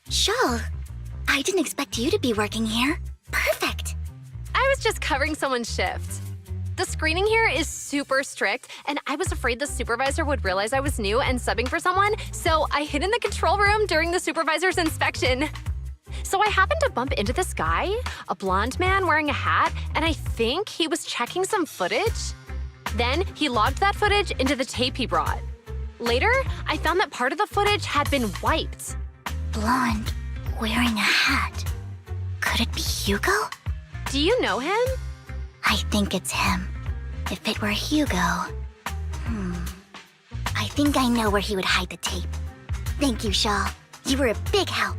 Shawl, I didn't expect you to be working here. Perfect. I was just covering someone's shift. The screening here is super strict, and I was afraid the supervisor would realize I was new and subbing for someone, so I hid in the control room during the supervisor's inspection. So I happened to bump into this guy, a blonde man wearing a hat, and I think he was checking some footage. Then he logged that footage into the tape he brought. Later, I found that part of the footage had been wiped. Blonde, wearing a hat. Could it be Hugo? Do you know him? I think it's him. If it were Hugo... I think I know where he would hide the tape. Thank you, Shaw. You were a big help.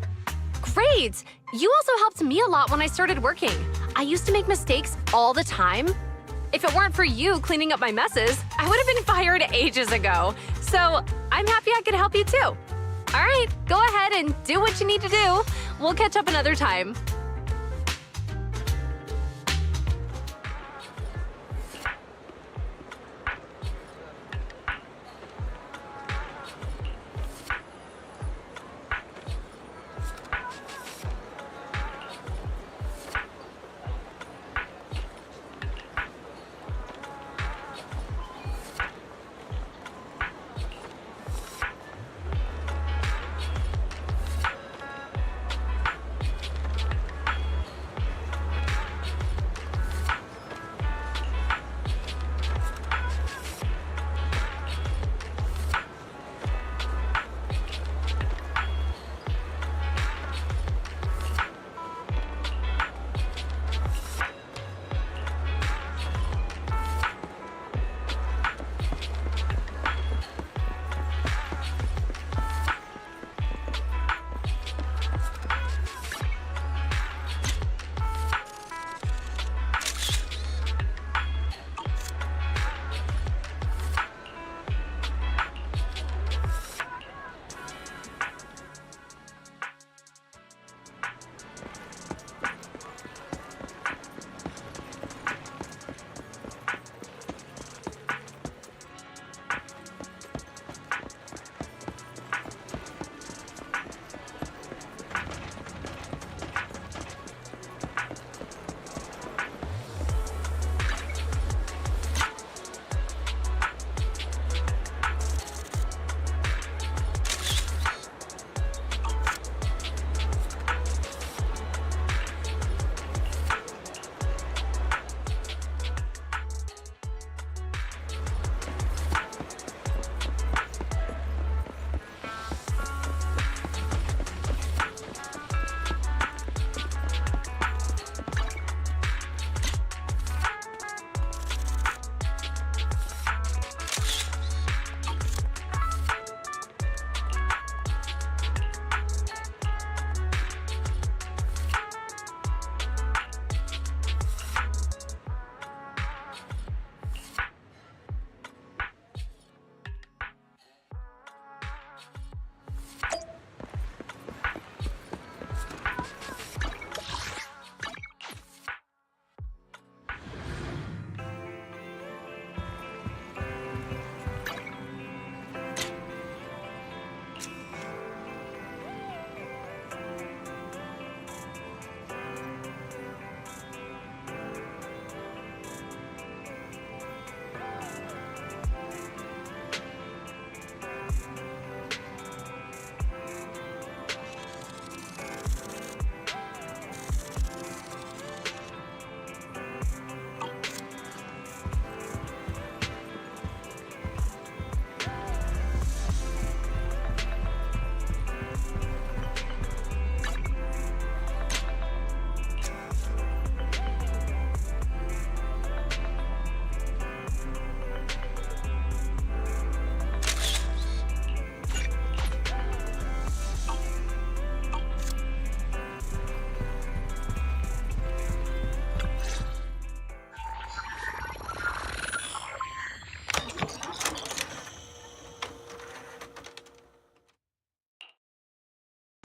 Great! You also helped me a lot when I started working. I used to make mistakes all the time. If it weren't for you cleaning up my messes, I would have been fired ages ago. So I'm happy I could help you too. All right, go ahead and do what you need to do. We'll catch up another time.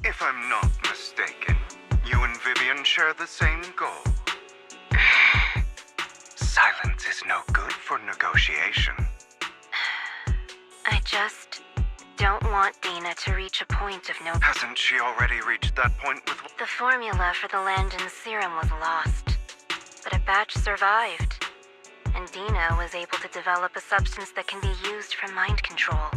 If I'm not mistaken, you and Vivian share the same goal. Silence is no good for negotiation. I just don't want Dina to reach a point of no... Hasn't she already reached that point with... The formula for the Landon serum was lost, but a batch survived, and Dina was able to develop a substance that can be used for mind control.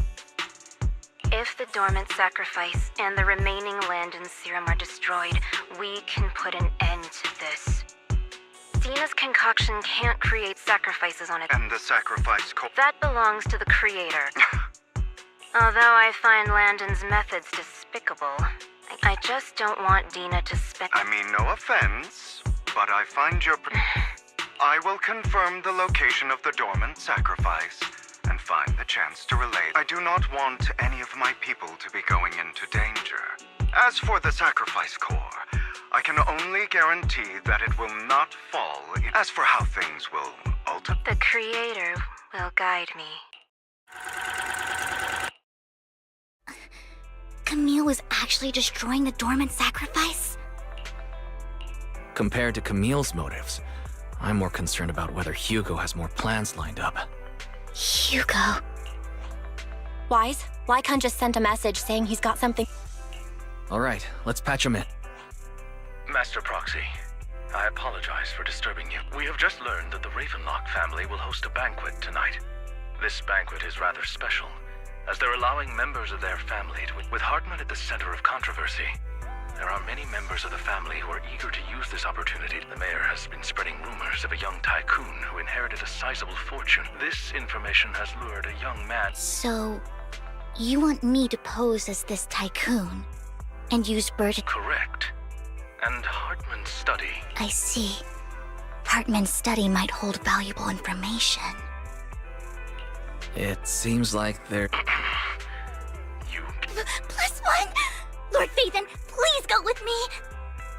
If the dormant sacrifice and the remaining Landon serum are destroyed, we can put an end to this. Dina's concoction can't create sacrifices on its... And the sacrifice core... That belongs to the creator. Although I find Landon's methods despicable, I just don't want Dina to spend... I mean, no offense, but I find your... I will confirm the location of the dormant sacrifice and find the chance to relay. I do not want any of my people to be going into danger. As for the sacrifice core, I can only guarantee that it will not fall. As for how things will alter... The creator will guide me. Camille was actually destroying the dormant sacrifice? Compared to Camille's motives, I'm more concerned about whether Hugo has more plans lined up. Hugo. Wise, Lycon just sent a message saying he's got something. All right, let's patch him in. Master Proxy, I apologize for disturbing you. We have just learned that the Ravenlock family will host a banquet tonight. This banquet is rather special, as they're allowing members of their family to... With Hartman at the center of controversy, there are many members of the family who are eager to use this opportunity. The mayor has been spreading rumors of a young tycoon who inherited a sizable fortune. This information has lured a young man... So, you want me to pose as this tycoon and use Bert... Correct. And Hartman's study... I see. Hartman's study might hold valuable information. It seems like they're... You... +1! Lord Phaethon, please go with me!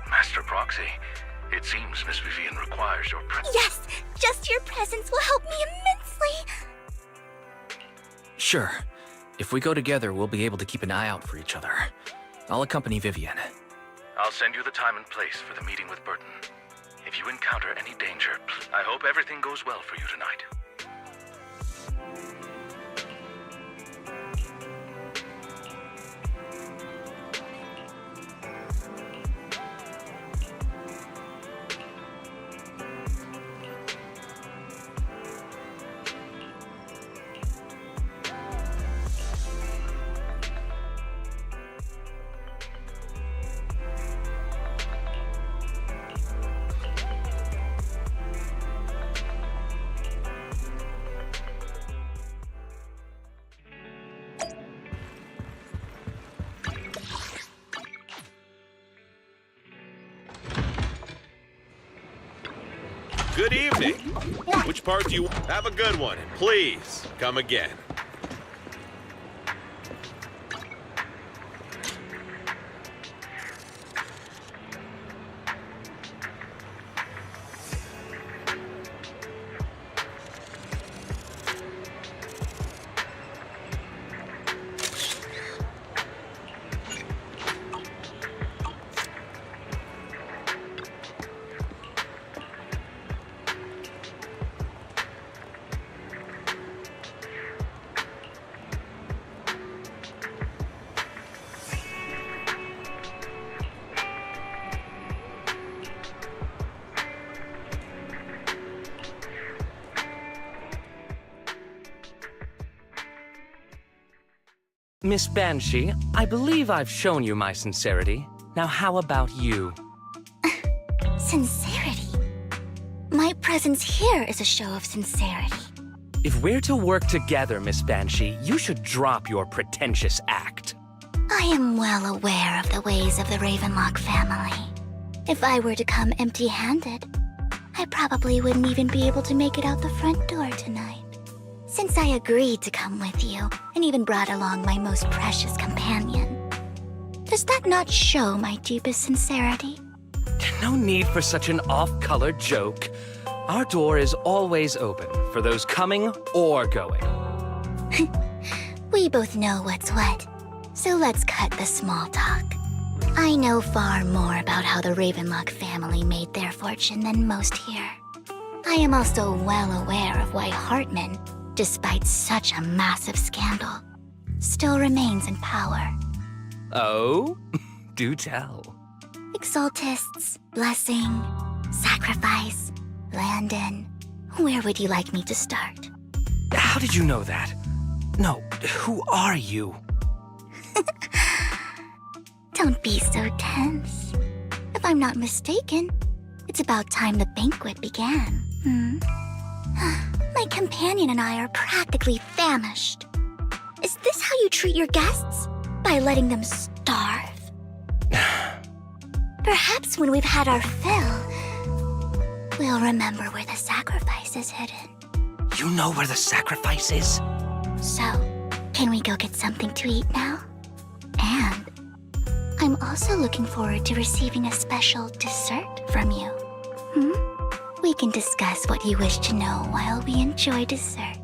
Master Proxy, it seems Miss Vivian requires your presence. Yes! Just your presence will help me immensely! Sure. If we go together, we'll be able to keep an eye out for each other. I'll accompany Vivian. I'll send you the time and place for the meeting with Burton. If you encounter any danger, I hope everything goes well for you tonight. Good evening. Which part do you... Have a good one, and please, come again. Miss Banshee, I believe I've shown you my sincerity. Now how about you? Sincerity? My presence here is a show of sincerity. If we're to work together, Miss Banshee, you should drop your pretentious act. I am well aware of the ways of the Ravenlock family. If I were to come empty-handed, I probably wouldn't even be able to make it out the front door tonight. Since I agreed to come with you, and even brought along my most precious companion, does that not show my deepest sincerity? No need for such an off-color joke. Our door is always open for those coming or going. We both know what's what, so let's cut the small talk. I know far more about how the Ravenlock family made their fortune than most here. I am also well aware of why Hartman, despite such a massive scandal, still remains in power. Oh? Do tell. Exaltists, blessing, sacrifice, Landon. Where would you like me to start? How did you know that? No, who are you? Don't be so tense. If I'm not mistaken, it's about time the banquet began. My companion and I are practically famished. Is this how you treat your guests? By letting them starve? Perhaps when we've had our fill, we'll remember where the sacrifice is hidden. You know where the sacrifice is? So, can we go get something to eat now? And I'm also looking forward to receiving a special dessert from you. We can discuss what you wish to know while we enjoy dessert.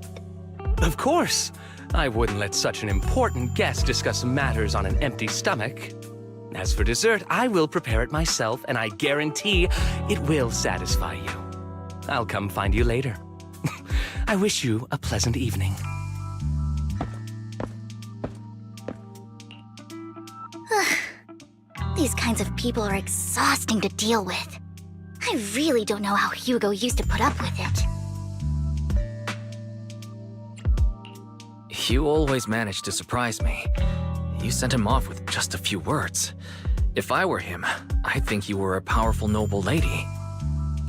Of course. I wouldn't let such an important guest discuss matters on an empty stomach. As for dessert, I will prepare it myself, and I guarantee it will satisfy you. I'll come find you later. I wish you a pleasant evening. These kinds of people are exhausting to deal with. I really don't know how Hugo used to put up with it. You always managed to surprise me. You sent him off with just a few words. If I were him, I'd think you were a powerful, noble lady.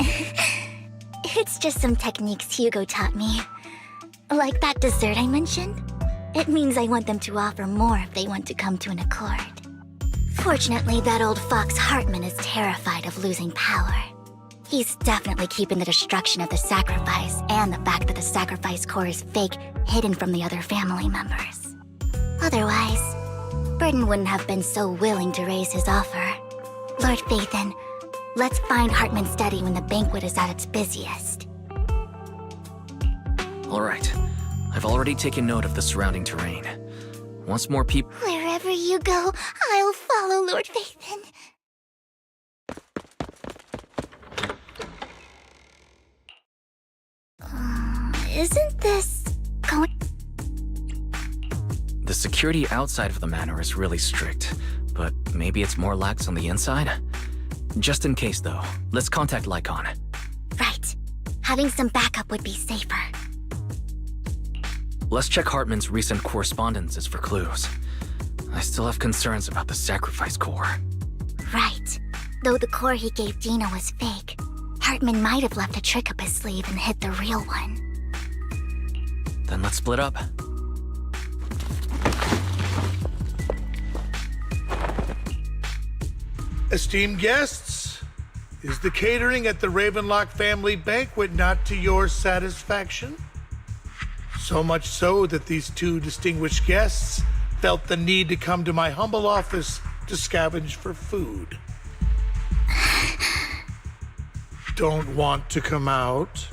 It's just some techniques Hugo taught me. Like that dessert I mentioned. It means I want them to offer more if they want to come to an accord. Fortunately, that old fox Hartman is terrified of losing power. He's definitely keeping the destruction of the sacrifice and the fact that the sacrifice core is fake hidden from the other family members. Otherwise, Burden wouldn't have been so willing to raise his offer. Lord Phaethon, let's find Hartman's study when the banquet is at its busiest. All right. I've already taken note of the surrounding terrain. Once more people... Wherever you go, I'll follow, Lord Phaethon. Isn't this going... The security outside of the manor is really strict, but maybe it's more lax on the inside? Just in case, though, let's contact Lycon. Right. Having some backup would be safer. Let's check Hartman's recent correspondences for clues. I still have concerns about the sacrifice core. Right. Though the core he gave Dina was fake, Hartman might have left a trick up his sleeve and hid the real one. Then let's split up. Esteemed guests, is the catering at the Ravenlock family banquet not to your satisfaction? So much so that these two distinguished guests felt the need to come to my humble office to scavenge for food. Don't want to come out?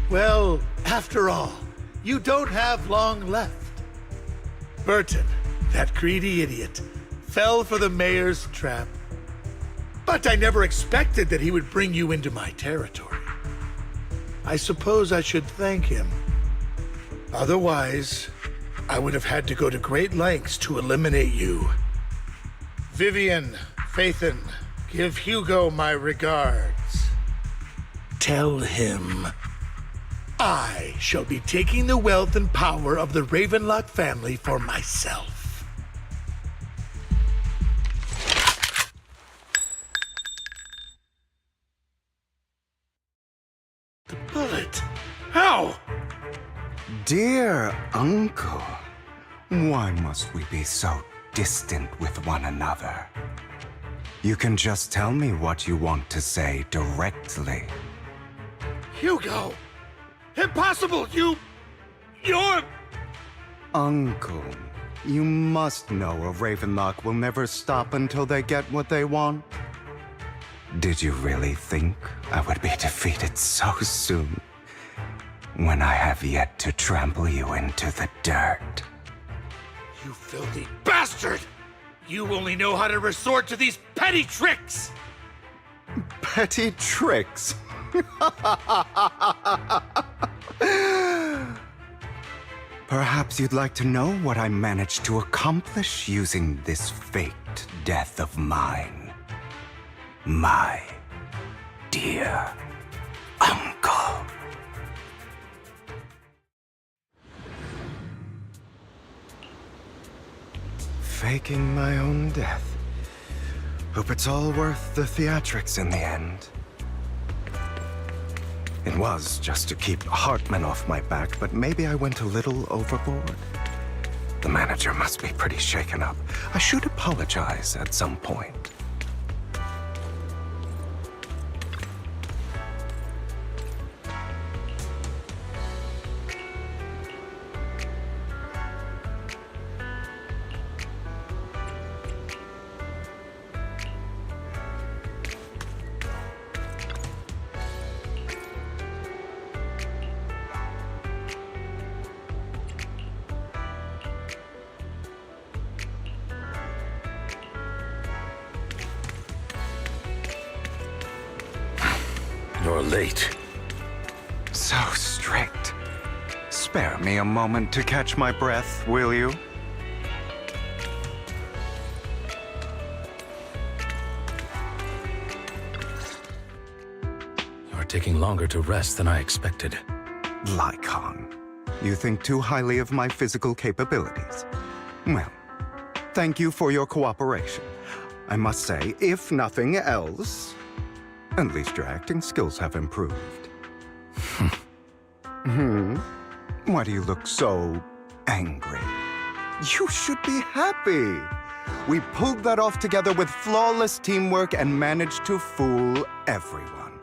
Well, after all, you don't have long left. Burton, that greedy idiot, fell for the mayor's trap. But I never expected that he would bring you into my territory. I suppose I should thank him. Otherwise, I would have had to go to great lengths to eliminate you. Vivian, Phaethon, give Hugo my regards. Tell him I shall be taking the wealth and power of the Ravenlock family for myself. The bullet? How? Dear Uncle, why must we be so distant with one another? You can just tell me what you want to say directly. Hugo! Impossible! You're... Uncle, you must know a Ravenlock will never stop until they get what they want. Did you really think I would be defeated so soon? When I have yet to trample you into the dirt. You filthy bastard! You only know how to resort to these petty tricks! Petty tricks? Perhaps you'd like to know what I managed to accomplish using this faked death of mine. My dear uncle. Faking my own death. Hope it's all worth the theatrics in the end. It was just to keep Hartman off my back, but maybe I went a little overboard. The manager must be pretty shaken up. I should apologize at some point. You're late. So strict. Spare me a moment to catch my breath, will you? You're taking longer to rest than I expected. Lycon, you think too highly of my physical capabilities. Well, thank you for your cooperation. I must say, if nothing else, at least your acting skills have improved. Why do you look so angry? You should be happy. We pulled that off together with flawless teamwork and managed to fool everyone.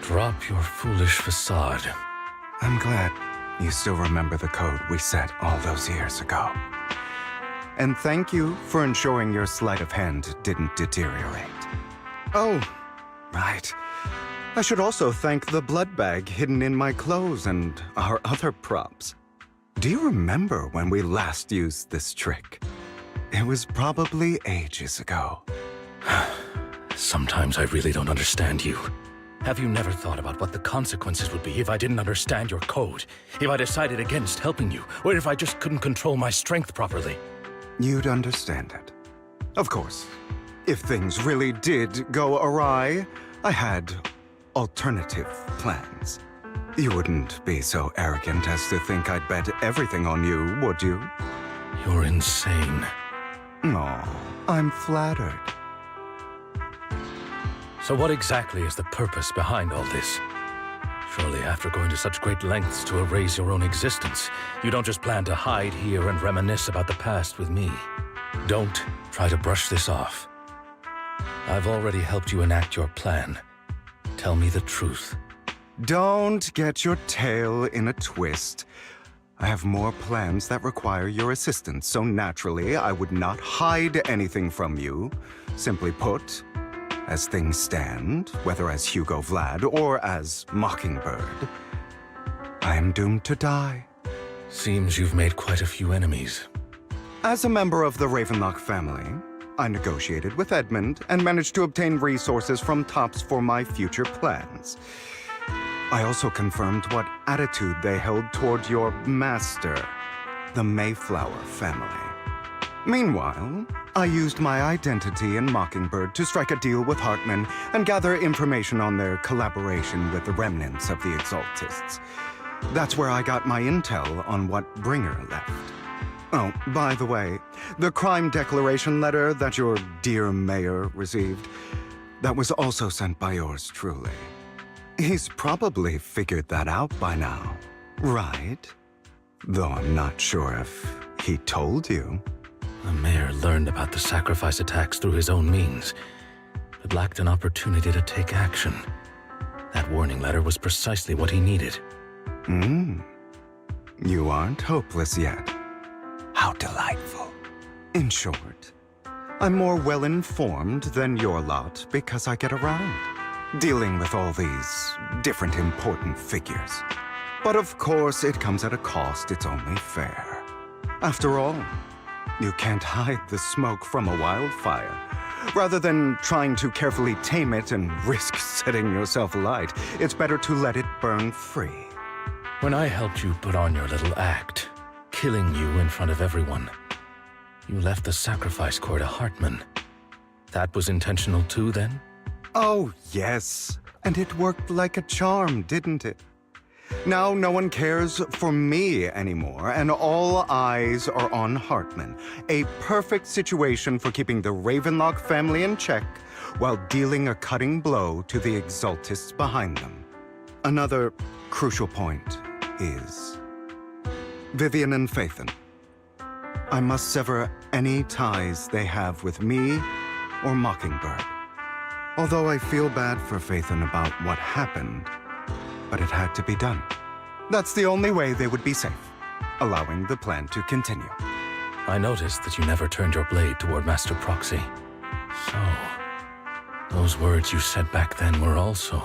Drop your foolish facade. I'm glad you still remember the code we set all those years ago. And thank you for ensuring your sleight of hand didn't deteriorate. Oh, right. I should also thank the blood bag hidden in my clothes and our other props. Do you remember when we last used this trick? It was probably ages ago. Sometimes I really don't understand you. Have you never thought about what the consequences would be if I didn't understand your code? If I decided against helping you? Or if I just couldn't control my strength properly? You'd understand it. Of course, if things really did go awry, I had alternative plans. You wouldn't be so arrogant as to think I'd bet everything on you, would you? You're insane. No, I'm flattered. So what exactly is the purpose behind all this? Surely after going to such great lengths to erase your own existence, you don't just plan to hide here and reminisce about the past with me. Don't try to brush this off. I've already helped you enact your plan. Tell me the truth. Don't get your tail in a twist. I have more plans that require your assistance, so naturally I would not hide anything from you. Simply put, as things stand, whether as Hugo Vlad or as Mockingbird, I am doomed to die. Seems you've made quite a few enemies. As a member of the Ravenlock family, I negotiated with Edmund and managed to obtain resources from Tops for my future plans. I also confirmed what attitude they held toward your master, the Mayflower family. Meanwhile, I used my identity in Mockingbird to strike a deal with Hartman and gather information on their collaboration with the remnants of the Exaltists. That's where I got my intel on what Bringer left. Oh, by the way, the crime declaration letter that your dear mayor received, that was also sent by yours truly. He's probably figured that out by now, right? Though I'm not sure if he told you. The mayor learned about the sacrifice attacks through his own means, but lacked an opportunity to take action. That warning letter was precisely what he needed. You aren't hopeless yet. How delightful. In short, I'm more well-informed than your lot because I get around, dealing with all these different important figures. But of course, it comes at a cost. It's only fair. After all, you can't hide the smoke from a wildfire. Rather than trying to carefully tame it and risk setting yourself alight, it's better to let it burn free. When I helped you put on your little act, killing you in front of everyone. You left the sacrifice core to Hartman. That was intentional too, then? Oh, yes. And it worked like a charm, didn't it? Now no one cares for me anymore, and all eyes are on Hartman. A perfect situation for keeping the Ravenlock family in check while dealing a cutting blow to the Exaltists behind them. Another crucial point is Vivian and Phaethon. I must sever any ties they have with me or Mockingbird. Although I feel bad for Phaethon about what happened, but it had to be done. That's the only way they would be safe, allowing the plan to continue. I noticed that you never turned your blade toward Master Proxy. So, those words you said back then were also...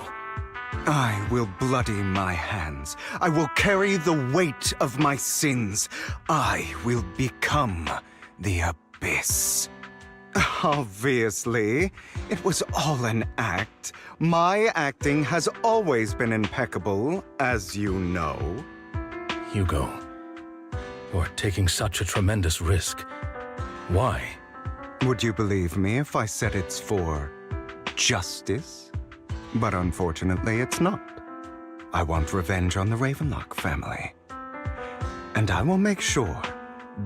I will bloody my hands. I will carry the weight of my sins. I will become the Abyss. Obviously, it was all an act. My acting has always been impeccable, as you know. Hugo, you're taking such a tremendous risk. Why? Would you believe me if I said it's for justice? But unfortunately, it's not. I want revenge on the Ravenlock family. And I will make sure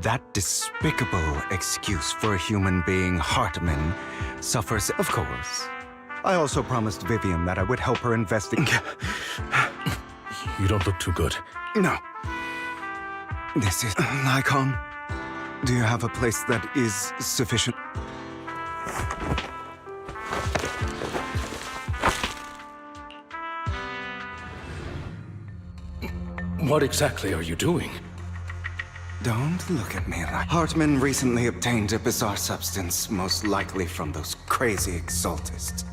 that despicable excuse for a human being, Hartman, suffers, of course. I also promised Vivian that I would help her investigate. You don't look too good. No. This is Lycon. Do you have a place that is sufficient? What exactly are you doing? Don't look at me like... Hartman recently obtained a bizarre substance, most likely from those crazy Exaltists.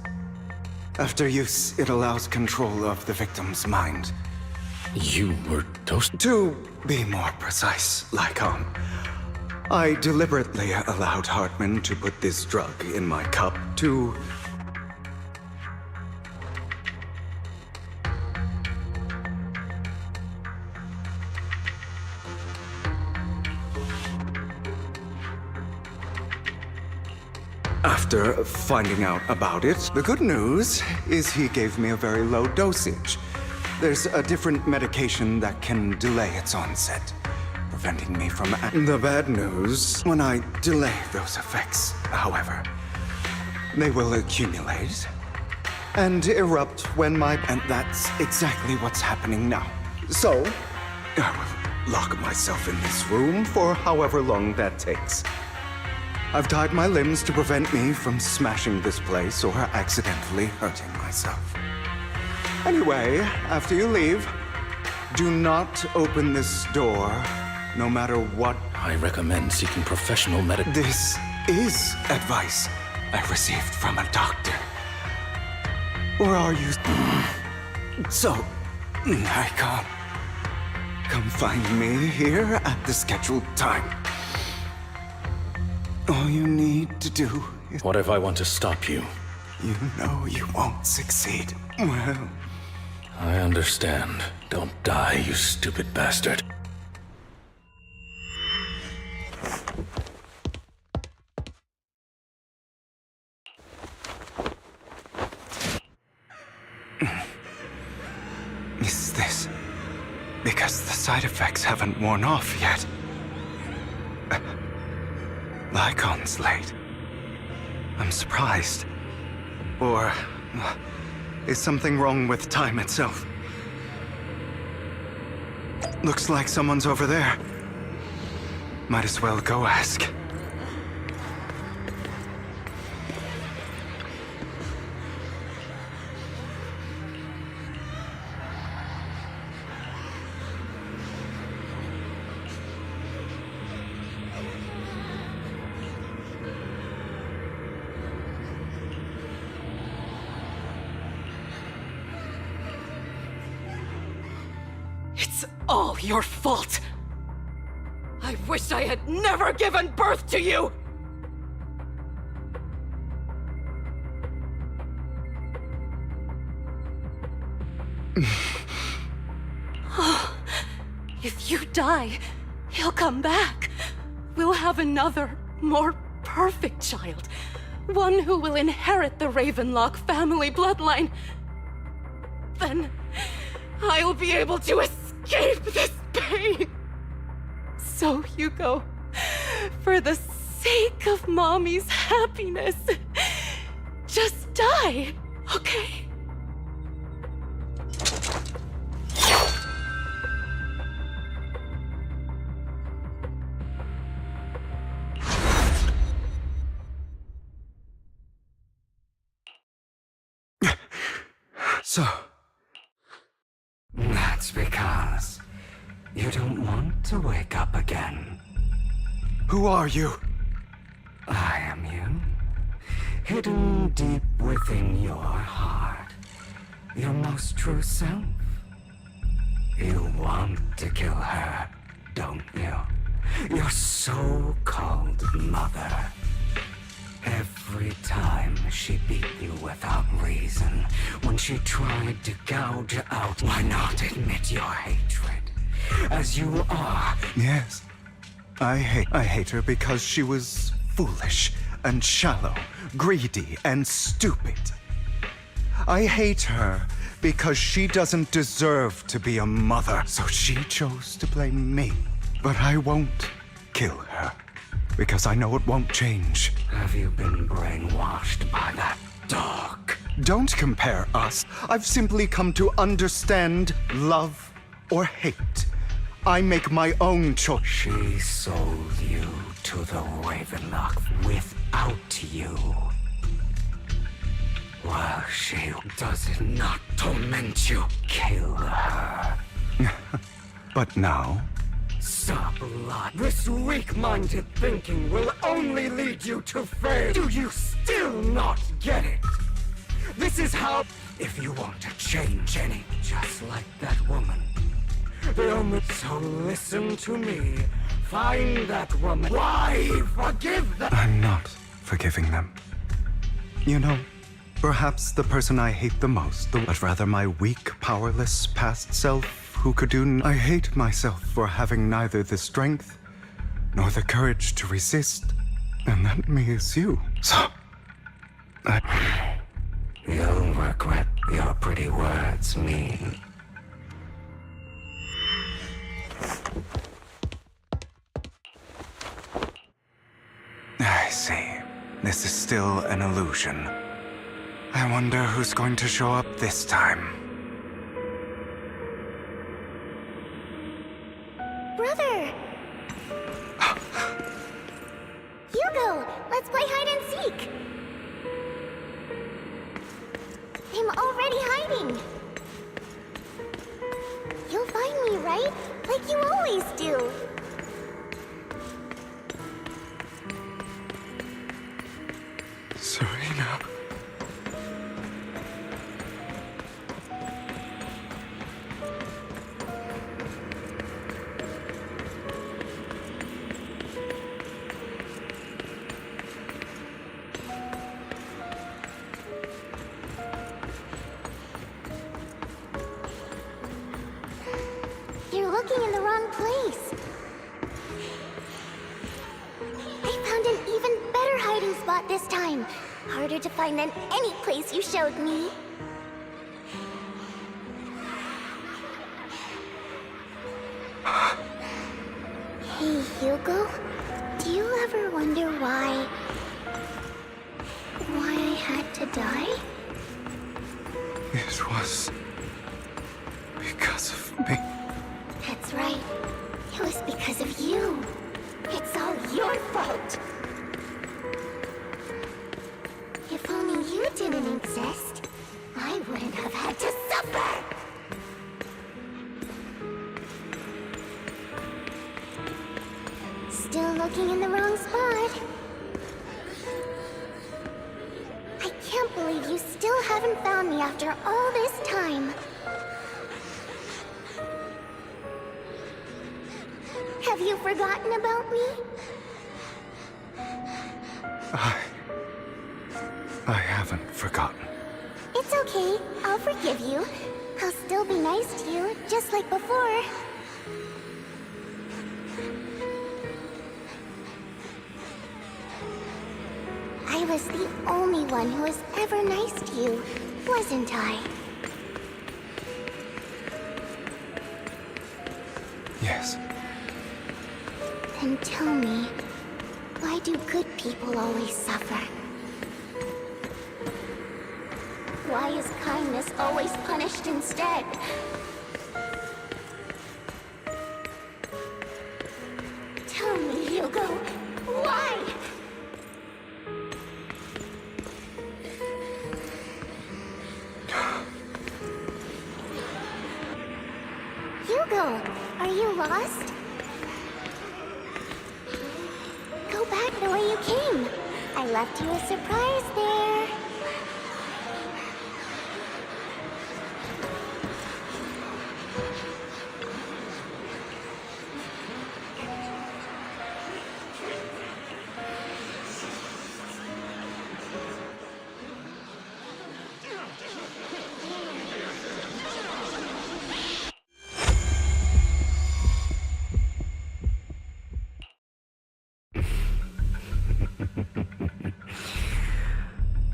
After use, it allows control of the victim's mind. You were dosed? To be more precise, Lycon, I deliberately allowed Hartman to put this drug in my cup to... After finding out about it, the good news is he gave me a very low dosage. There's a different medication that can delay its onset, preventing me from... The bad news, when I delay those effects, however, they will accumulate and erupt when my... And that's exactly what's happening now. So, I will lock myself in this room for however long that takes. I've tied my limbs to prevent me from smashing this place or accidentally hurting myself. Anyway, after you leave, do not open this door, no matter what. I recommend seeking professional medical... This is advice I received from a doctor. Or are you... So, Lycon, come find me here at the scheduled time. All you need to do is... What if I want to stop you? You know you won't succeed. Well... I understand. Don't die, you stupid bastard. Is this because the side effects haven't worn off yet? Lycon's late. I'm surprised. Or is something wrong with time itself? Looks like someone's over there. Might as well go ask. It's all your fault! I wish I had never given birth to you! If you die, He'll come back. We'll have another, more perfect child. One who will inherit the Ravenlock family bloodline. Then I'll be able to escape this pain. So, Hugo, for the sake of Mommy's happiness, just die, okay? So, that's because you don't want to wake up again. Who are you? I am you. Hidden deep within your heart. Your most true self. You want to kill her, don't you? Your so-called mother. Every time she beat you without reason, when she tried to gouge you out, why not admit your hatred? As you are. Yes. I hate her because she was foolish and shallow, greedy and stupid. I hate her because she doesn't deserve to be a mother, so she chose to blame me. But I won't kill her, because I know it won't change. Have you been brainwashed by that dog? Don't compare us. I've simply come to understand love or hate. I make my own choice. She sold you to the Ravenlock without you. While she does it not torment you, kill her. But now? Stop lying. This weak-minded thinking will only lead you to fail. Do you still not get it? This is how... If you want to change any, just like that woman. So listen to me. Find that woman. Why forgive them? I'm not forgiving them. You know, perhaps the person I hate the most, but rather my weak, powerless past self who could do... I hate myself for having neither the strength nor the courage to resist. And that me is you. So... You'll regret your pretty words, me. I see. This is still an illusion. I wonder who's going to show up this time. Brother! Hugo, let's play hide and seek! I'm already hiding! You'll find me, right? Like you always do! Serena. You're looking in the wrong place. I found an even better hiding spot this time. Harder to find than any place you showed me. Hey, Hugo. Do you ever wonder why I had to die? It was because of me. That's right. It was because of you. It's all your fault. If only you didn't exist, I wouldn't have had to suffer. Still looking in the wrong spot. I can't believe you still haven't found me after all this time. Have you forgotten about me? I haven't forgotten. It's okay. I'll forgive you. I'll still be nice to you, just like before. I was the only one who was ever nice to you, wasn't I? Yes. Then tell me, why do good people always suffer? Why is kindness always punished instead? Tell me, Hugo, why? Hugo, are you lost? Go back the way you came. I left you a surprise there.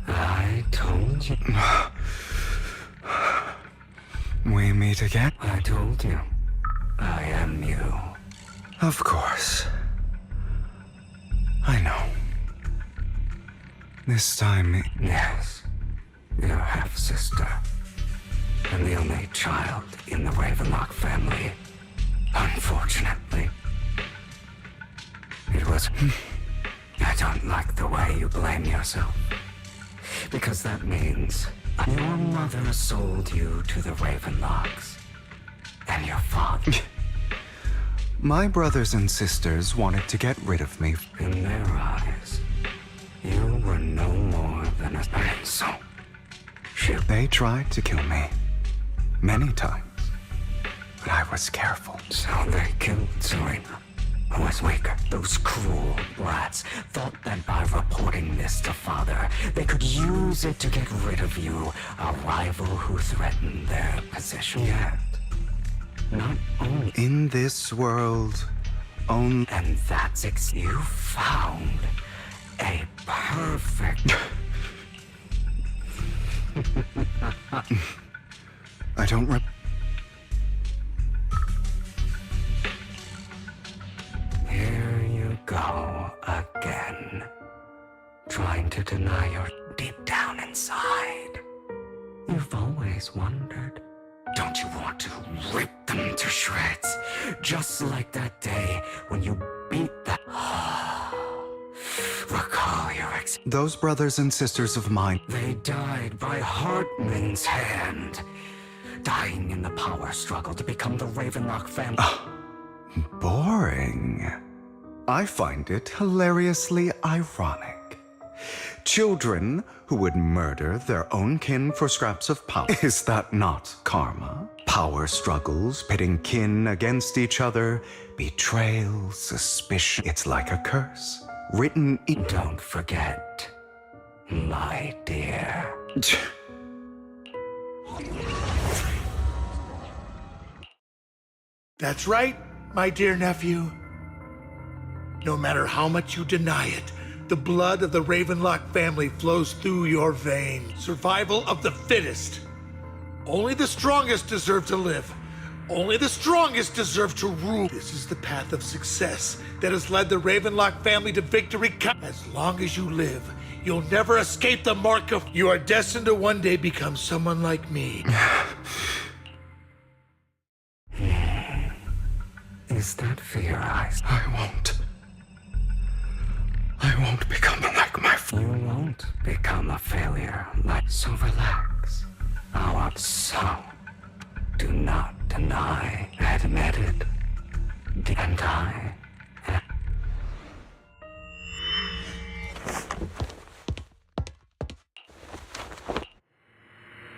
I told you. We meet again? I told you. I am you. Of course. I know. This time, yes. Your half-sister. And the only child in the Ravenlock family. Unfortunately. It was... I don't like the way you blame yourself. Because that means your mother sold you to the Ravenlocks. And your father. My brothers and sisters wanted to get rid of me. In their eyes, you were no more than a... So, they tried to kill me. Many times. But I was careful. So they killed Serena, who was weaker. Those cruel brats thought that by reporting this to Father, they could use it to get rid of you, a rival who threatened their position. Yet, not only in this world, only... And that's you found a perfect... I don't Here you go again. Trying to deny your deep down inside. You've always wondered. Don't you want to rip them to shreds? Just like that day when you beat that... Recall your Those brothers and sisters of mine. They died by Hartman's hand. Dying in the power struggle to become the Ravenlock family. Boring. I find it hilariously ironic. Children who would murder their own kin for scraps of power. Is that not karma? Power struggles, pitting kin against each other, betrayal, suspicion. It's like a curse. Written in... Don't forget, my dear. That's right, my dear nephew. No matter how much you deny it, the blood of the Ravenlock family flows through your veins. Survival of the fittest. Only the strongest deserve to live. Only the strongest deserve to rule. This is the path of success that has led the Ravenlock family to victory. As long as you live, you'll never escape the mark of... You are destined to one day become someone like me. Is that fear eyes? I won't become like my... You won't become a failure. So relax. So do not deny. Admit it. And I...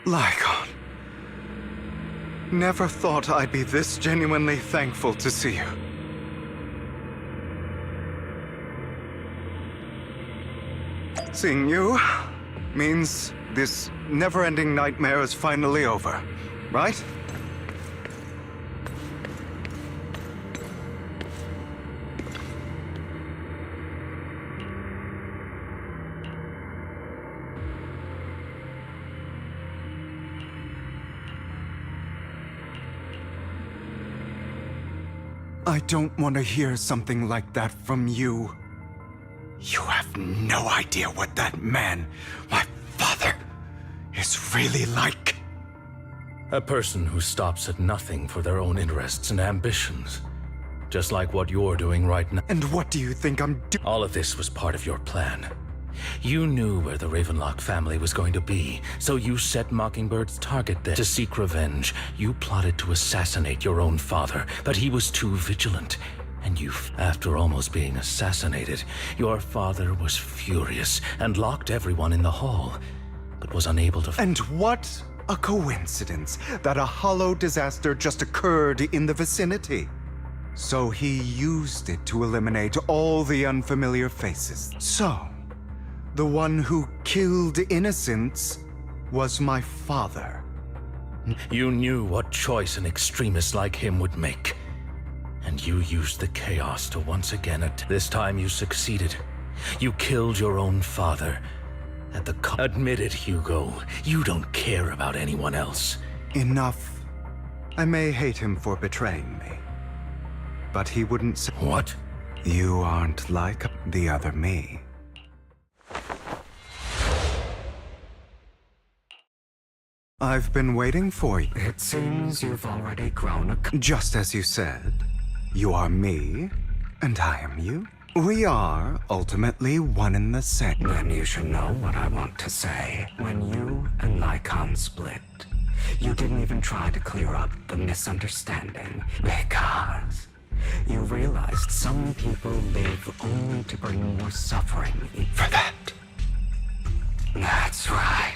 Lygon. Never thought I'd be this genuinely thankful to see you. Seeing you means this never-ending nightmare is finally over, right? I don't want to hear something like that from you. You have no idea what that man, my father, is really like. A person who stops at nothing for their own interests and ambitions. Just like what you're doing right now. And what do you think I'm doing? All of this was part of your plan. You knew where the Ravenlock family was going to be, so you set Mockingbird's target there. To seek revenge, you plotted to assassinate your own father, but he was too vigilant. And after almost being assassinated, your father was furious and locked everyone in the hall, but was unable to... And what a coincidence that a hollow disaster just occurred in the vicinity. So he used it to eliminate all the unfamiliar faces. So, the one who killed innocents was my father. You knew what choice an extremist like him would make. And you used the chaos to once again this time you succeeded. You killed your own father. Admit it, Hugo. You don't care about anyone else. Enough. I may hate him for betraying me, but he wouldn't say... What? You aren't like the other me. I've been waiting for you. It seems you've already grown Just as you said, you are me, and I am you. We are ultimately one and the same. Then you should know what I want to say. When you and Lycon split, you didn't even try to clear up the misunderstanding, because you realized some people live only to bring more suffering. For that. That's right.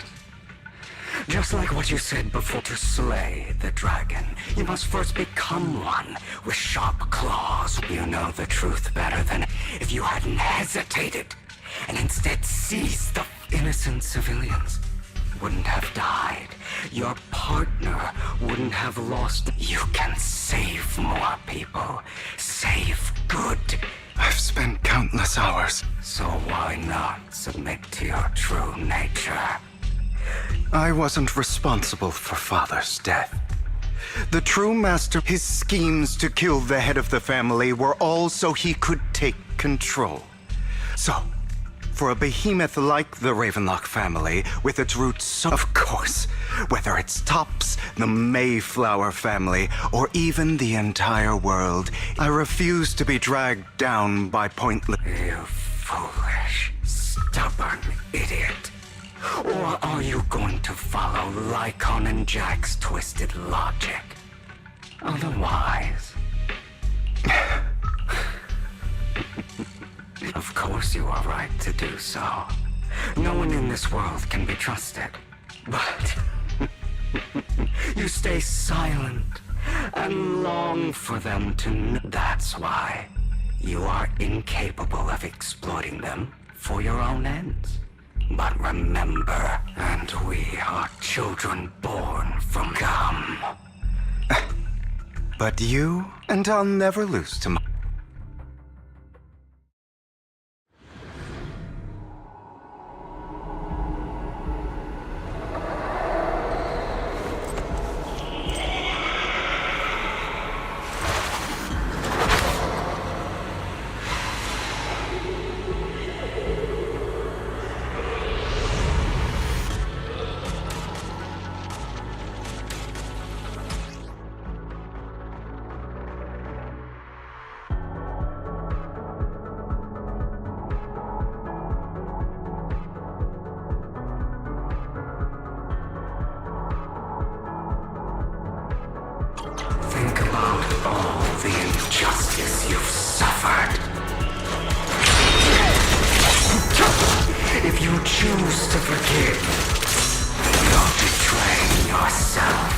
Just like what you said before, to slay the dragon, you must first become one with sharp claws. You know the truth better than if you hadn't hesitated and instead seized the innocent civilians. Wouldn't have died. Your partner wouldn't have lost. You can save more people. Save good. I've spent countless hours. So why not submit to your true nature? I wasn't responsible for Father's death. The true master, his schemes to kill the head of the family were all so he could take control. So, for a behemoth like the Ravenlock family, with its roots, of course, whether it's Tops, the Mayflower family, or even the entire world, I refuse to be dragged down by pointless... You foolish, stubborn idiot. Or are you going to follow Lycon and Jack's twisted logic? Otherwise... Of course you are right to do so. No one in this world can be trusted. But... you stay silent and long for them to know. That's why you are incapable of exploiting them for your own ends. But remember, and we are children born from gum. But you, and I'll never lose to my... Think about all the injustice you've suffered. If you choose to forgive, you're betraying yourself.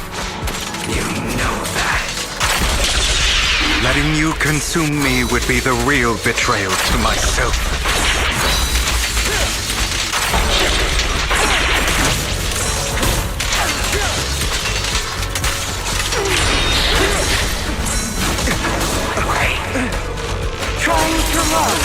You know that. Letting you consume me would be the real betrayal to myself. Trying to run.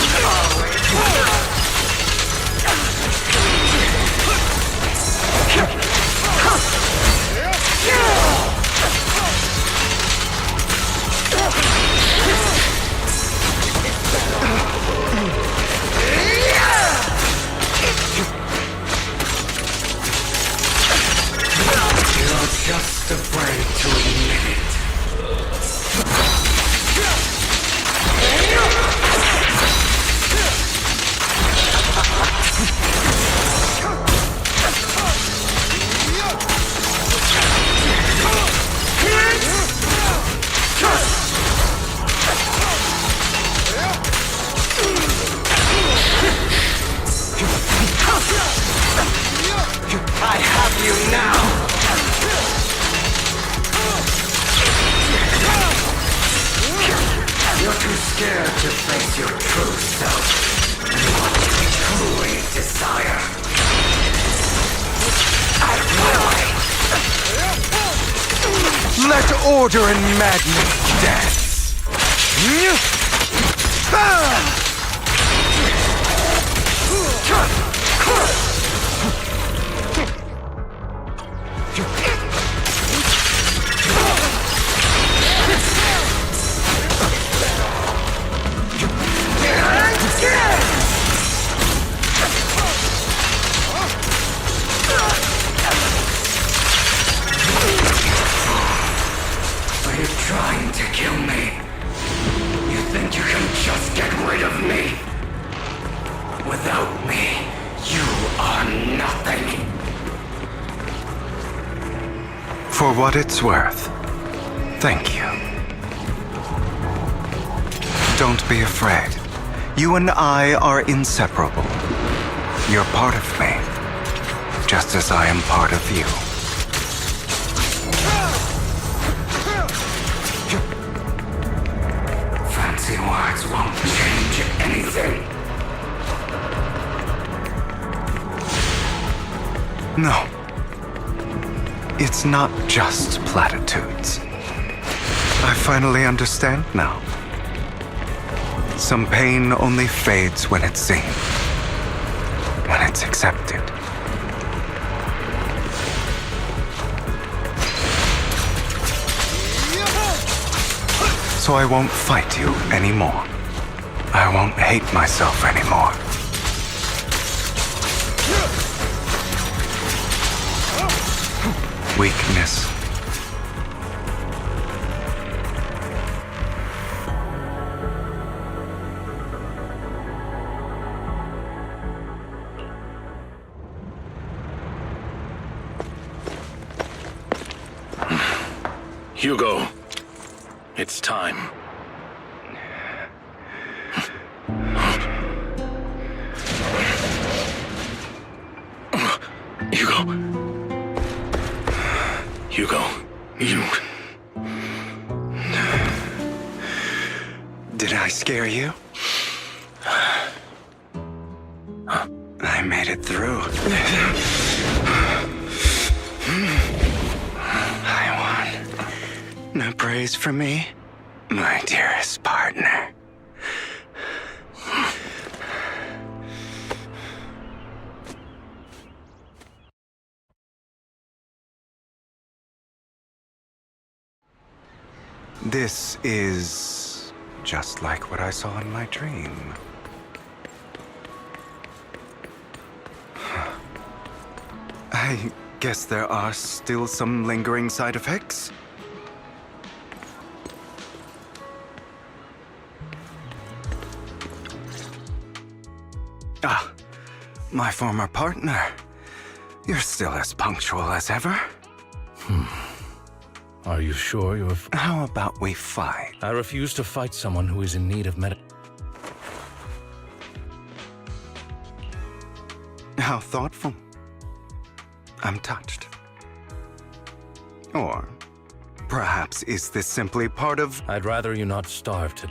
just afraid to admit it. I have you now! You're too scared to face your true self and what you truly desire. Let order and madness dance. Are you trying to kill me? You think you can just get rid of me? Without me, you are nothing. For what it's worth, thank you. Don't be afraid. You and I are inseparable. You're part of me, just as I am part of you. Fancy words won't change anything. No. It's not just platitudes. I finally understand now. Some pain only fades when it's seen, when it's accepted. So I won't fight you anymore. I won't hate myself anymore. Weakness. Hugo, it's time. Hugo, you... Did I scare you? I made it through. I won. No praise for me, my dearest partner. This is just like what I saw in my dream. I guess there are still some lingering side effects. Ah, my former partner. You're still as punctual as ever. Are you sure you're... How about we fight? I refuse to fight someone who is in need of How thoughtful. I'm touched. Or perhaps is this simply part of... I'd rather you not starve to...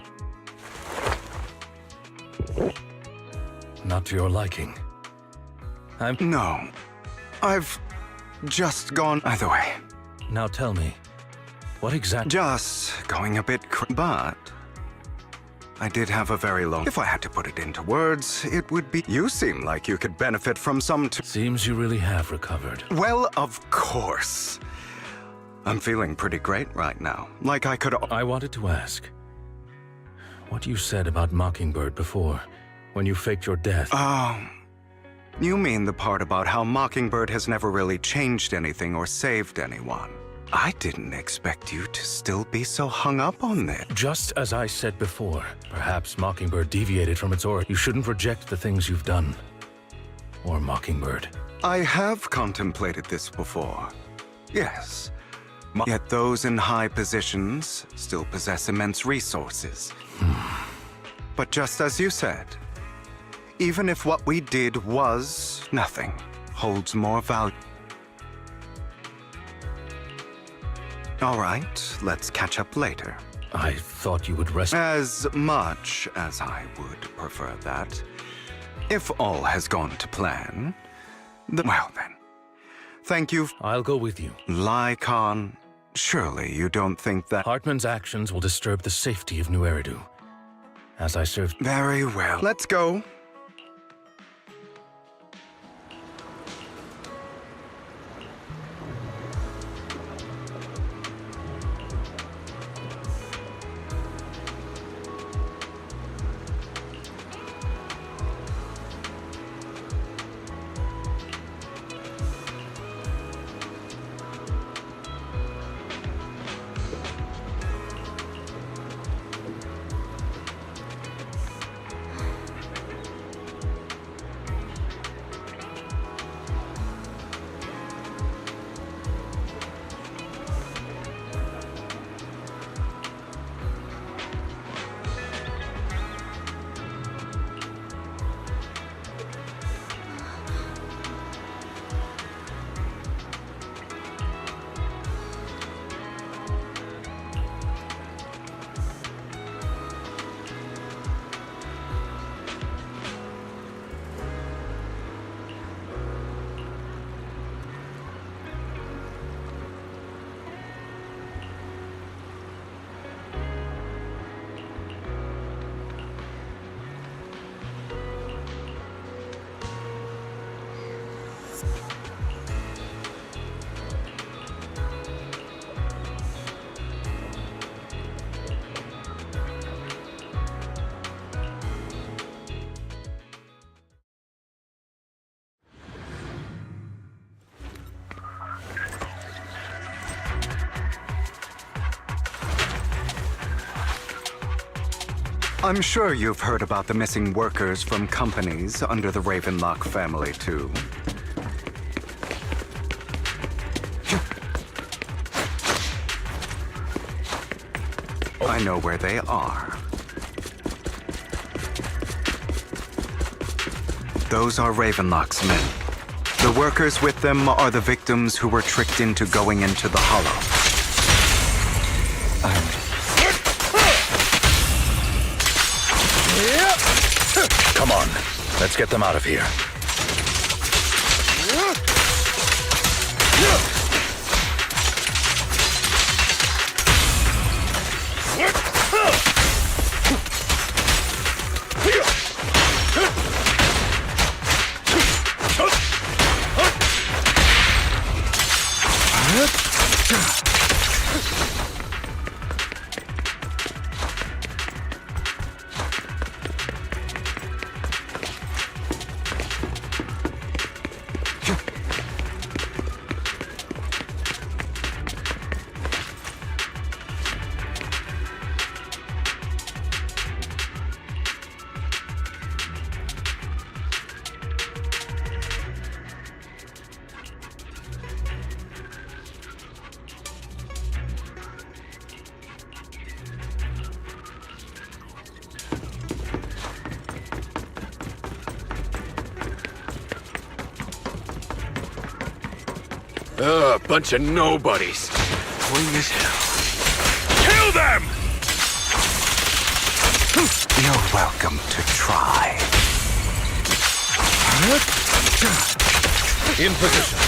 Not to your liking. No. I've just gone either way. Now tell me, what exactly... Just going a bit but... I did have a very long... If I had to put it into words, it would be... You seem like you could benefit from some... Seems you really have recovered. Well, of course. I'm feeling pretty great right now. Like I could... I wanted to ask, what you said about Mockingbird before, when you faked your death. Oh, you mean the part about how Mockingbird has never really changed anything or saved anyone? I didn't expect you to still be so hung up on this. Just as I said before, perhaps Mockingbird deviated from its origin. You shouldn't reject the things you've done. Or Mockingbird. I have contemplated this before. Yes. Yet those in high positions still possess immense resources. But just as you said, even if what we did was nothing, holds more value. All right, let's catch up later. I thought you would rest. As much as I would prefer that. If all has gone to plan, well then. Thank you. I'll go with you. Lycon, surely you don't think that... Hartman's actions will disturb the safety of New Eridu. As I served... Very well. Let's go. I'm sure you've heard about the missing workers from companies under the Ravenlock family, too. I know where they are. Those are Ravenlock's men. The workers with them are the victims who were tricked into going into the Hollow. Come on, let's get them out of here. Bunch of nobodies. Clean as hell. Kill them! You're welcome to try. In position.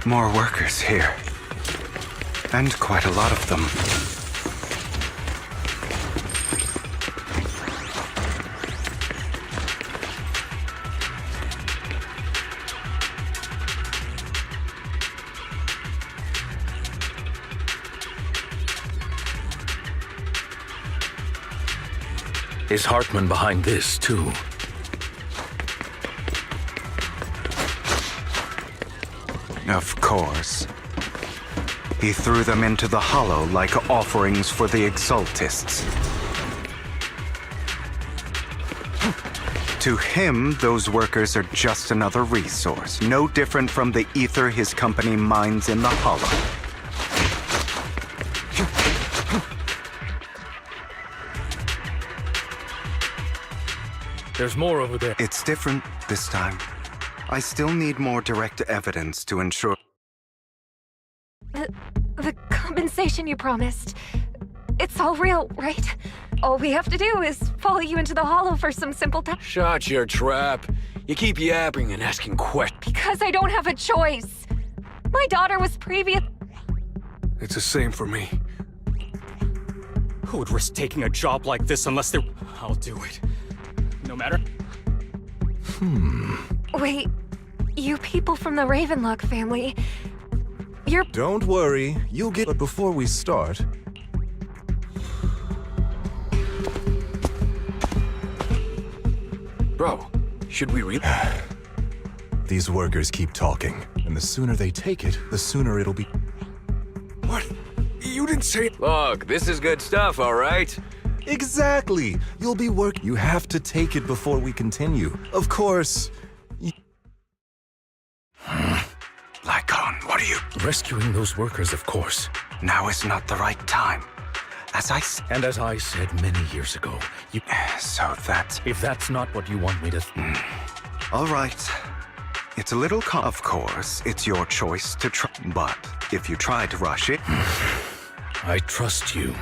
More workers here. And quite a lot of them. Is Hartman behind this, too? Of course. He threw them into the hollow like offerings for the Exaltists. To him, those workers are just another resource, no different from the ether his company mines in the hollow. There's more over there. It's different this time. I still need more direct evidence to ensure... The compensation you promised. It's all real, right? All we have to do is follow you into the hollow for some simple time. Shut your trap. You keep yapping and asking questions. Because I don't have a choice. My daughter was previous... It's the same for me. Who would risk taking a job like this unless they're... I'll do it. No matter... Wait, you people from the Ravenlock family... You're... Don't worry, you'll get it before we start. Bro, should we read? These workers keep talking, and the sooner they take it, the sooner it'll be... What? You didn't say... Look, this is good stuff, all right? Exactly! You'll be You have to take it before we continue. Of course... Lycon, what are you... Rescuing those workers, of course. Now is not the right time. As I said many years ago, you... So that's... If that's not what you want me to... All right. It's a little Of course, it's your choice to try. But if you try to rush it... I trust you.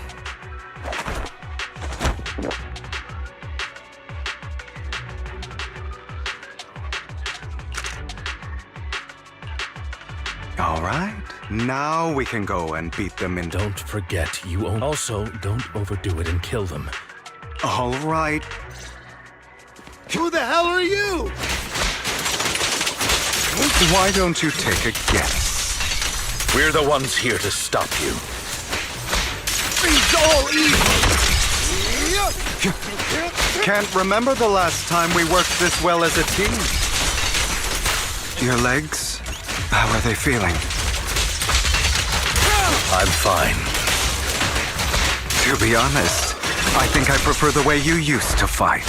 All right. Now we can go and beat them in... Don't forget, you own... Also, don't overdo it and kill them. All right. Who the hell are you? Why don't you take a guess? We're the ones here to stop you. He's all evil! Can't remember the last time we worked this well as a team. Your legs? How are they feeling? I'm fine. To be honest, I think I prefer the way you used to fight.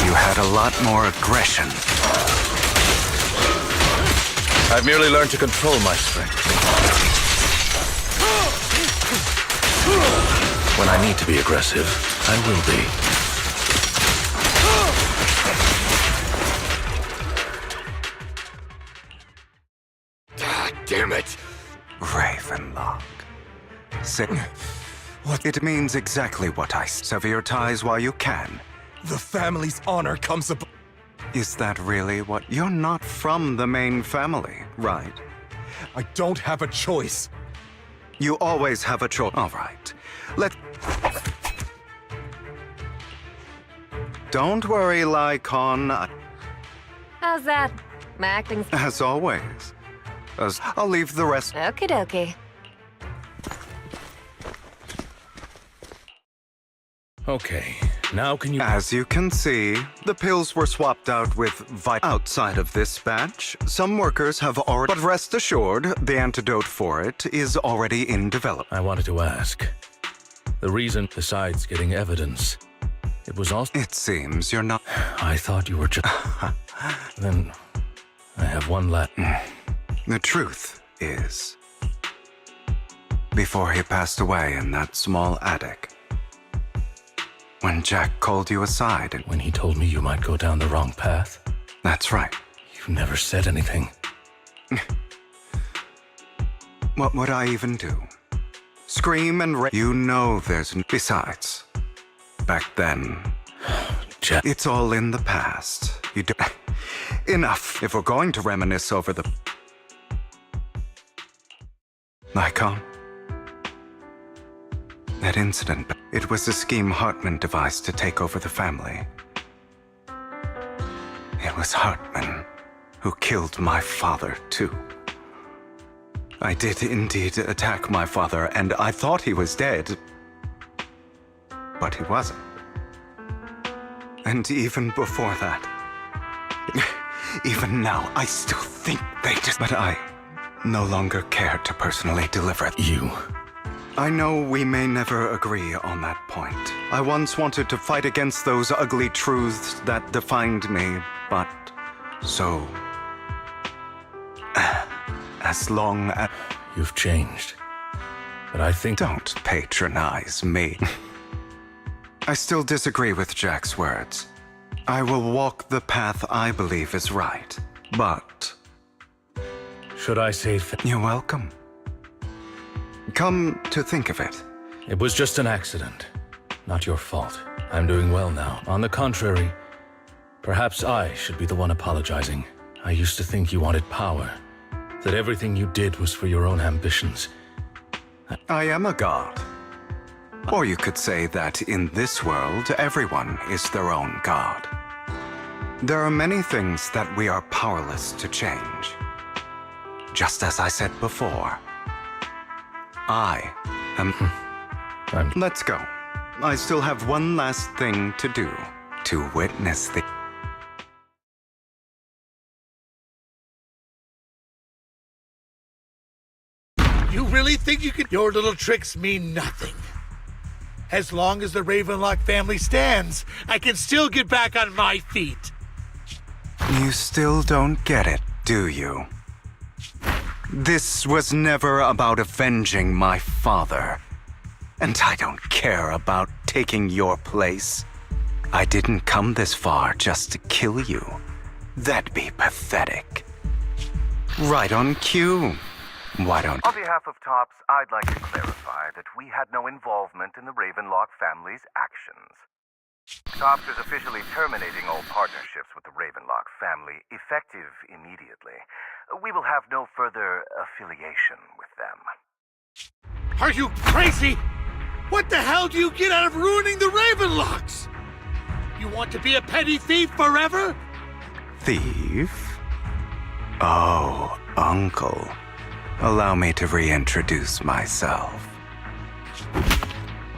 You had a lot more aggression. I've merely learned to control my strength. When I need to be aggressive, I will be. Damn it! Ravenlock. What? It means exactly what I... Sever your ties while you can. The family's honor comes above... Is that really what... You're not from the main family, right? I don't have a choice. You always have a choice. All right. Don't worry, Lycon. How's that? My acting's... As always. I'll leave the rest... Okie dokie. Okay, now can you... As you can see, the pills were swapped out with outside of this batch. Some workers have already... But rest assured, the antidote for it is already in development. I wanted to ask. The reason, besides getting evidence, it was also... It seems you're not... I thought you were just... Then, I have one last... The truth is... Before he passed away in that small attic... When Jack called you aside and... When he told me you might go down the wrong path? That's right. You never said anything. What would I even do? Scream and You know there's... Besides, back then... Jack... It's all in the past. You do... Enough. If we're going to reminisce over the... Lycon? That incident... It was a scheme Hartman devised to take over the family. It was Hartman who killed my father, too. I did indeed attack my father, and I thought he was dead. but he wasn't. And even before that, even now, I still think they just... But I no longer care to personally deliver You. I know we may never agree on that point. I once wanted to fight against those ugly truths that defined me, but so... as long as... You've changed. But I think... Don't patronize me. I still disagree with Jack's words. I will walk the path I believe is right, but... Should I say... You're welcome. Come to think of it. It was just an accident. Not your fault. I'm doing well now. On the contrary, perhaps I should be the one apologizing. I used to think you wanted power, that everything you did was for your own ambitions. I am a god. Or you could say that in this world, everyone is their own god. There are many things that we are powerless to change. Just as I said before, I am... Let's go. I still have one last thing to do, to witness the... You really think you can... Your little tricks mean nothing. As long as the Ravenlock family stands, I can still get back on my feet. You still don't get it, do you? This was never about avenging my father. And I don't care about taking your place. I didn't come this far just to kill you. That'd be pathetic. Right on cue. Why don't... On behalf of TOPS, I'd like to clarify that we had no involvement in the Ravenlock family's actions. TOPS is officially terminating all partnerships with the Ravenlock family, effective immediately. We will have no further affiliation with them. Are you crazy? What the hell do you get out of ruining the Ravenlocks? You want to be a petty thief forever? Thief? Oh, Uncle. Allow me to reintroduce myself.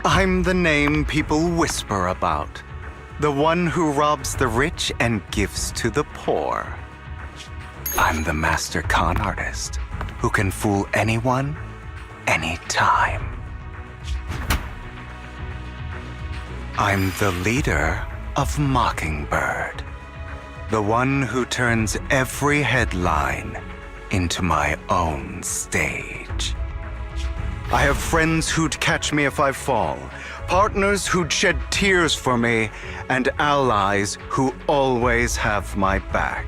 I'm the name people whisper about. The one who robs the rich and gives to the poor. I'm the master con artist who can fool anyone, anytime. I'm the leader of Mockingbird. The one who turns every headline into my own stage. I have friends who'd catch me if I fall, partners who'd shed tears for me, and allies who always have my back.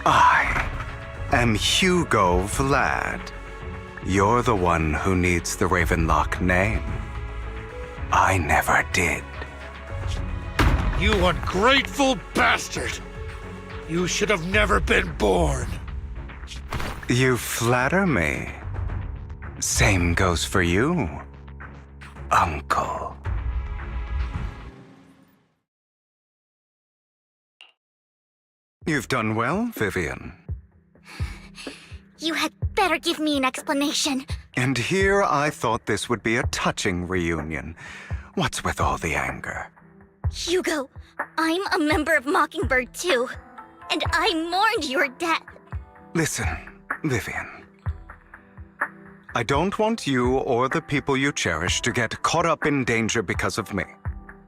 I am Hugo Vlad. You're the one who needs the Ravenlock name. I never did. You ungrateful bastard! You should have never been born. You flatter me. Same goes for you, Uncle. You've done well, Vivian. You had better give me an explanation. And here I thought this would be a touching reunion. What's with all the anger? Hugo, I'm a member of Mockingbird too. And I mourned your death. Listen, Vivian. I don't want you or the people you cherish to get caught up in danger because of me.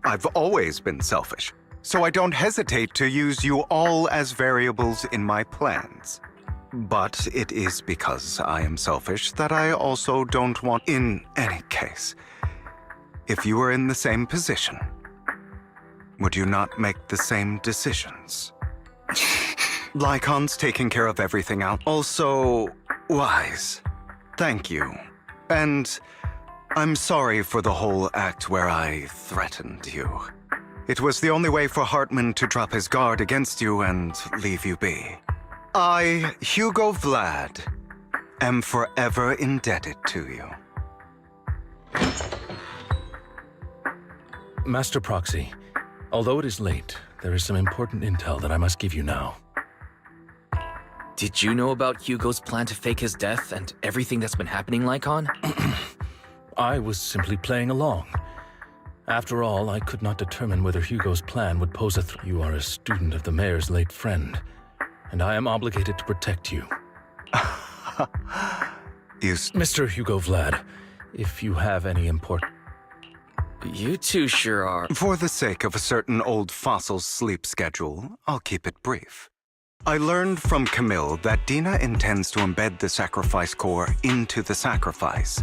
I've always been selfish, so I don't hesitate to use you all as variables in my plans. But it is because I am selfish that I also don't want... In any case, if you were in the same position, would you not make the same decisions? Lycon's taking care of everything out. Also, Wise, thank you. And I'm sorry for the whole act where I threatened you. It was the only way for Hartman to drop his guard against you and leave you be. I, Hugo Vlad, am forever indebted to you. Master Proxy, although it is late, there is some important intel that I must give you now. Did you know about Hugo's plan to fake his death and everything that's been happening, Lycon? I was simply playing along. After all, I could not determine whether Hugo's plan would pose a threat. You are a student of the mayor's late friend, and I am obligated to protect you. Mr. Hugo Vlad, if you have any important... You two sure are. For the sake of a certain old fossil's sleep schedule, I'll keep it brief. I learned from Camille that Dina intends to embed the sacrifice core into the sacrifice.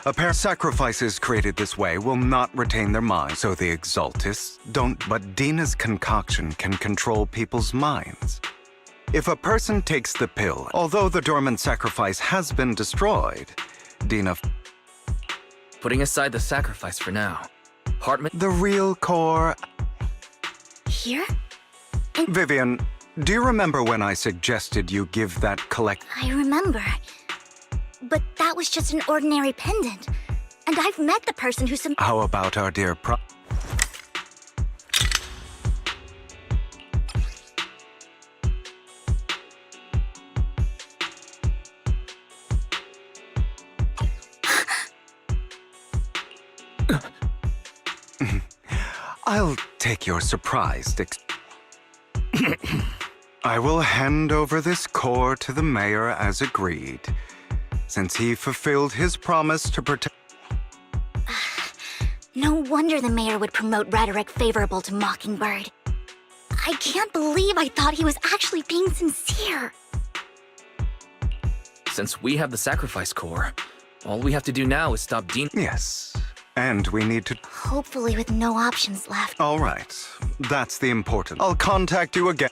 A pair of sacrifices created this way will not retain their minds, so the Exaltists don't. But Dina's concoction can control people's minds. If a person takes the pill, although the dormant sacrifice has been destroyed, Dina... Putting aside the sacrifice for now. Hartman... The real core... Here? Vivian, do you remember when I suggested you give that I remember. But that was just an ordinary pendant. And I've met the person who How about our dear I'll take your surprised I will hand over this core to the mayor as agreed, since he fulfilled his promise to protect... No wonder the mayor would promote rhetoric favorable to Mockingbird. I can't believe I thought he was actually being sincere. Since we have the sacrifice core, all we have to do now is stop Dean... Yes, and we need to... Hopefully with no options left. All right, that's the important... I'll contact you again.